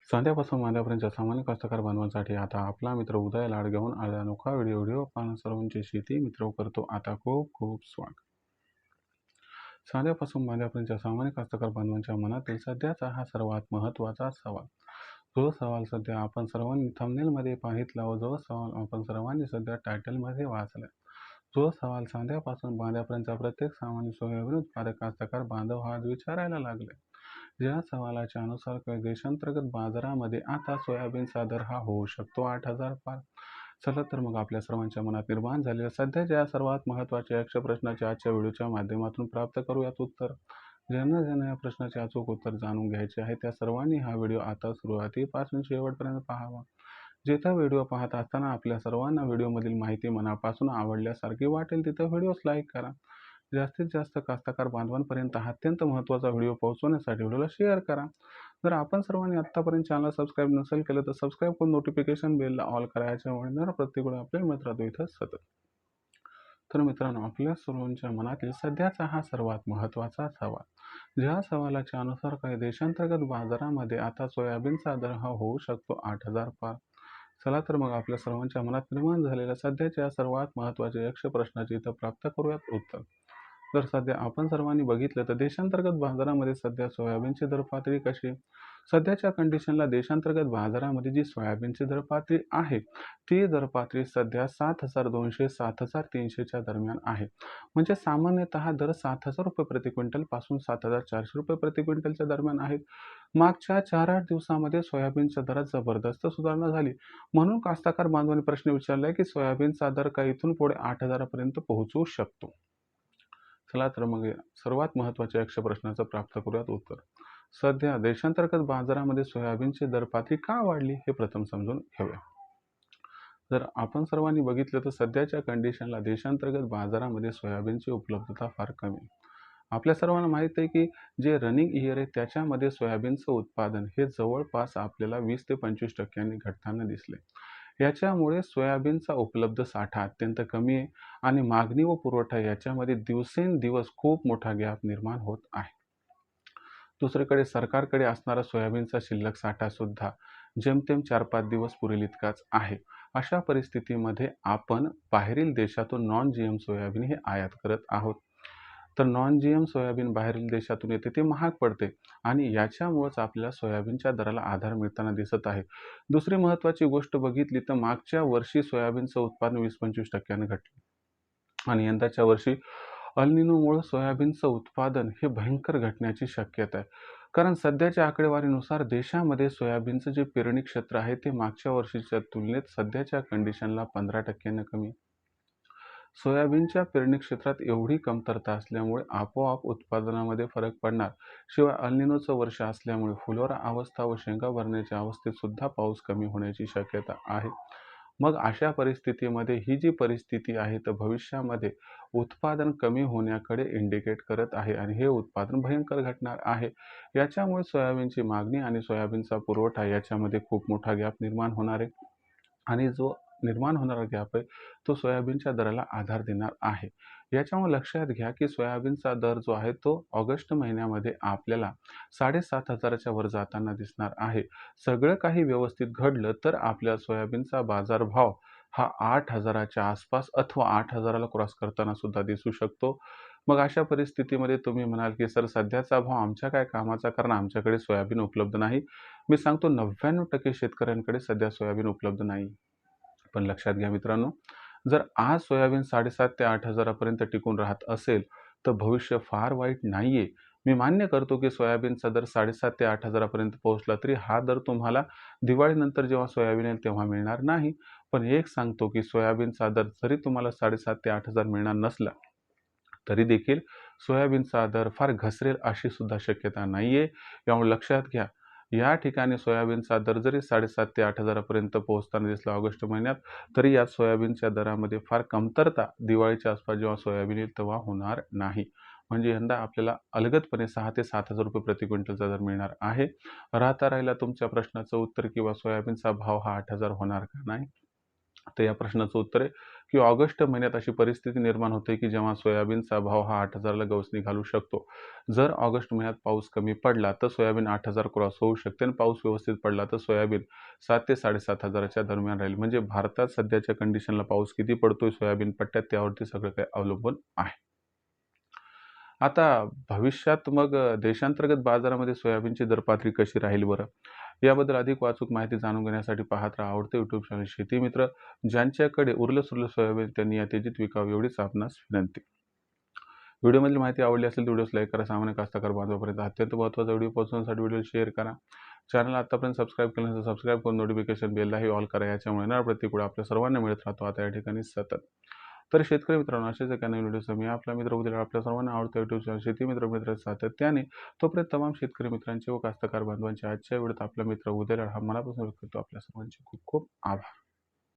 चांद्यापासून मांद्यापर्यंतच्या सामान्य कास्तकार बांधवांसाठी आता आपला मित्र उदय लाड घेऊन आला अनोखा व्हिडिओ पाहणं सर्वांची शेती मित्र करतो आता खूप खूप स्वागत. चांद्यापासून बांद्यापर्यंतच्या सामान्य कास्तकार बांधवांच्या मनातील सध्याचा हा सर्वात महत्त्वाचा सवाल. जो सवाल सध्या आपण सर्वांनी थंबनेलमध्ये पाहितला व जो सवाल आपण सर्वांनी सध्या टायटलमध्ये वाचला. जो सवाल चांद्यापासून बांद्यापर्यंतचा प्रत्येक सामान्य सोयाबीन उत्पादक कास्तकार बांधव हा विचारायला लागले. या सवालाच्या अनुसार देशांतर्गत बाजारामध्ये आता सोयाबीनचा दर हा होऊ शकतो 8,000 पार. चला तर मग आपल्या सर्वांच्या मनात निर्माण झालेल्या सध्याच्या सर्वात महत्त्वाच्या यक्ष प्रश्नाचे आजच्या व्हिडिओच्या माध्यमातून प्राप्त करूयात उत्तर. ज्यांना या प्रश्नाचे अचूक उत्तर जाणून घ्यायचे आहे त्या सर्वांनी हा व्हिडिओ आता सुरुवातीपासून शेवटपर्यंत पाहावा. जिथं व्हिडिओ पाहत असताना आपल्या सर्वांना व्हिडिओमधील माहिती मनापासून आवडल्यासारखी वाटेल तिथं व्हिडिओस लाईक करा. जास्तीत जास्त कास्तकार बांधवांपर्यंत हा अत्यंत महत्त्वाचा व्हिडिओ पोहोचवण्यासाठी व्हिडिओला शेअर करा. जर आपण सर्वांनी आत्तापर्यंत चॅनल सबस्क्राईब नसेल केलं तर सबस्क्राईब करून नोटिफिकेशन बेलला ऑल करायच्यामुळे जर प्रत्येक वेळी आपल्या मित्रात इथं सतत. तर मित्रांनो, आपल्या सर्वांच्या मनातील सध्याचा हा सर्वात महत्त्वाचा सवाल. ज्या सवालाच्या अनुसार काही देशांतर्गत बाजारामध्ये आता सोयाबीनचा दर हा होऊ शकतो 8,000 पार. चला तर मग आपल्या सर्वांच्या मनात निर्माण झालेल्या सध्याच्या सर्वात महत्त्वाच्या यक्ष प्रश्नाचे इथं प्राप्त करूयात उत्तर. तर सध्या आपण सर्वांनी बघितलं तर देशांतर्गत बाजारामध्ये सध्या सोयाबीनची दर पातळी कशी. सध्याच्या कंडिशनला देशांतर्गत बाजारामध्ये जी सोयाबीनची दर पातळी आहे ती दर पातळी सध्या 7,200 7,300च्या दरम्यान आहे. म्हणजे सामान्यतः दर 7,000 रुपये प्रति क्विंटल पासून 7,400 रुपये प्रति क्विंटलच्या दरम्यान आहेत. मागच्या 4-8 दिवसामध्ये सोयाबीनच्या दरात जबरदस्त सुधारणा झाली. म्हणून कास्तकार बांधवांनी प्रश्न विचारलाय की सोयाबीनचा दर का इथून पुढे 8,000 पर्यंत पोहोचू शकतो. चला तर मग सर्वात महत्त्वाच्या यक्ष प्रश्नाचं प्राप्त करूयात उत्तर. सध्या देशांतर्गत बाजारामध्ये सोयाबीनची दर पातळी का वाढली हे प्रथम समजून घेऊया. जर आपण सर्वांनी बघितलं तर सध्याच्या कंडिशनला देशांतर्गत बाजारामध्ये सोयाबीनची उपलब्धता फार कमी आहे. आपल्या सर्वांना माहीत आहे की जे रनिंग इयर आहे त्याच्यामध्ये सोयाबीनचं उत्पादन हे जवळपास आपल्याला 20 ते 25% घटताना दिसले. याच्यामुळे सोयाबीनचा उपलब्ध साठा अत्यंत कमी आहे आणि मागणी व पुरवठा याच्यामध्ये दिवसेंदिवस खूप मोठा गॅप निर्माण होत आहे. दुसरीकडे सरकारकडे असणारा सोयाबीनचा शिल्लक साठा सुद्धा जेमतेम 4-5 दिवस पुरेल इतकाच आहे. अशा परिस्थितीमध्ये आपण बाहेरील देशातून नॉन जीएम सोयाबीन हे आयात करत आहोत. तर नॉन जीएम सोयाबीन बाहेरील देशातून येते ते महाग पडते आणि याच्यामुळेच आपल्याला सोयाबीनच्या दराला आधार मिळताना दिसत आहे. दुसरी महत्त्वाची गोष्ट बघितली तर मागच्या वर्षी सोयाबीनचं उत्पादन 20-25% घटले आणि यंदाच्या वर्षी अल निनोमुळे सोयाबीनचं उत्पादन हे भयंकर घटण्याची शक्यता आहे. कारण सध्याच्या आकडेवारीनुसार देशामध्ये सोयाबीनचं जे पेरणी क्षेत्र आहे ते मागच्या वर्षीच्या तुलनेत सध्याच्या कंडिशनला 15% कमी. सोयाबीनच्या पेरणी क्षेत्रात एवढी कमतरता असल्यामुळे आपोआप उत्पादनामध्ये फरक पडणार. शिवाय अल निनोचं वर्ष असल्यामुळे फुलोरा अवस्था व शेंगा भरण्याच्या अवस्थेत सुद्धा पाऊस कमी होण्याची शक्यता आहे. मग अशा परिस्थितीमध्ये ही जी परिस्थिती आहे तर भविष्यामध्ये उत्पादन कमी होण्याकडे इंडिकेट करत आहे आणि हे उत्पादन भयंकर घटणार आहे. याच्यामुळे सोयाबीनची मागणी आणि सोयाबीनचा पुरवठा याच्यामध्ये खूप मोठा गॅप निर्माण होणार आहे आणि जो निर्माण होणारा गॅप आहे तो सोयाबीनच्या दराला आधार देणार आहे. याच्यामुळे लक्षात घ्या की सोयाबीनचा दर जो आहे तो ऑगस्ट महिन्यामध्ये आपल्याला 7,500च्या वर जाताना दिसणार आहे. सगळं काही व्यवस्थित घडलं तर आपल्या सोयाबीनचा बाजारभाव हा 8,000च्या आसपास अथवा 8,000ला क्रॉस करताना सुद्धा दिसू शकतो. मग अशा परिस्थितीमध्ये तुम्ही म्हणाल की सर सध्याचा भाव आमच्या काय कामाचा कारण आमच्याकडे सोयाबीन उपलब्ध नाही. मी सांगतो 99% शेतकऱ्यांकडे सध्या सोयाबीन उपलब्ध नाही. पण लक्षात घ्या मित्रांनो, जर आज सोयाबीन 7,500 ते 8,000 पर्यंत टिकून राहत असेल तर भविष्य फार वाईट नाहीये. मी मान्य करतो की सोयाबीनचा दर 7,500 ते 8,000 पर्यंत पोहोचला तरी हा दर तुम्हाला दिवाळीनंतर जेव्हा सोयाबीन येईल तेव्हा मिळणार नाही. पण एक सांगतो की सोयाबीनचा दर जरी तुम्हाला 7,500 ते 8,000 मिळणार नसला तरी देखील सोयाबीनचा दर फार घसरेल अशी सुद्धा शक्यता नाहीये. यामुळे लक्षात घ्या, या ठिकाणी सोयाबीनचा दर जरी 7,500 ते 8,000 पर्यंत पोहोचताना दिसला ऑगस्ट महिन्यात तरी यात सोयाबीनच्या दरामध्ये फार कमतरता दिवाळीच्या आसपास जेव्हा सोयाबीन येईल तेव्हा होणार नाही. म्हणजे यंदा आपल्याला अलगदपणे 6,000 ते 7,000 रुपये प्रति क्विंटलचा दर मिळणार आहे. राहिला तुमच्या प्रश्नाचं उत्तर किंवा सोयाबीनचा भाव हा 8,000 होणार का नाही. तर या प्रश्नाचं उत्तर आहे की ऑगस्ट महिन्यात अशी परिस्थिती निर्माण होते की जेव्हा सोयाबीनचा भाव हा 8,000ला गवसणी घालू शकतो. जर ऑगस्ट महिन्यात पाऊस कमी पडला तर सोयाबीन 8,000 क्रॉस होऊ शकते आणि पाऊस व्यवस्थित पडला तर सोयाबीन 7 ते 7,500च्या दरम्यान राहील. म्हणजे भारतात सध्याच्या कंडिशनला पाऊस किती पडतोय सोयाबीन पट्ट्यात त्यावरती सगळं काही अवलंबून आहे. आता भविष्यात मग देशांतर्गत बाजारामध्ये सोयाबीनची दरपातळी कशी राहील बरं? याबद्दल अधिक अचूक माहिती जाणून घेण्यासाठी पाहत राहा आवडते YouTube चॅनल शेती मित्र. ज्यांच्याकडे उरलं-सुरलं सोयाबीन त्यांनी या तेजीत विकावं एवढीच आपणास विनंती. व्हिडिओमधील माहिती आवडली असेल तर व्हिडिओस लाईक करा. सामान्य कास्तकार बांधवापर्यंत अत्यंत महत्त्वाचा व्हिडिओ पोहोचवण्यासाठी व्हिडिओ शेअर करा. चॅनल आतापर्यंत सबस्क्राईब केलं नसेल सबस्क्राईब करून नोटिफिकेशन बेललाही ऑल करा. याच्यामुळे येणारा प्रतिक्रिया आपल्या सर्वांना मिळत राहतो आता या ठिकाणी सतत. तर शेतकरी मित्रांनो असेच एका नवीन व्हिडिओ मी आपला मित्र उद्या आपल्या सर्वांना आवडतं YouTube चॅनल शेती मित्र सातत्याने तोपर्यंत तमाम शेतकरी मित्रांचे व कास्तकार बांधवांचे आजच्या व्हिडिओत आपला मित्र उद्या हा मनापासून व्यक्त करतो. आपल्या सर्वांचे खूप खूप आभार.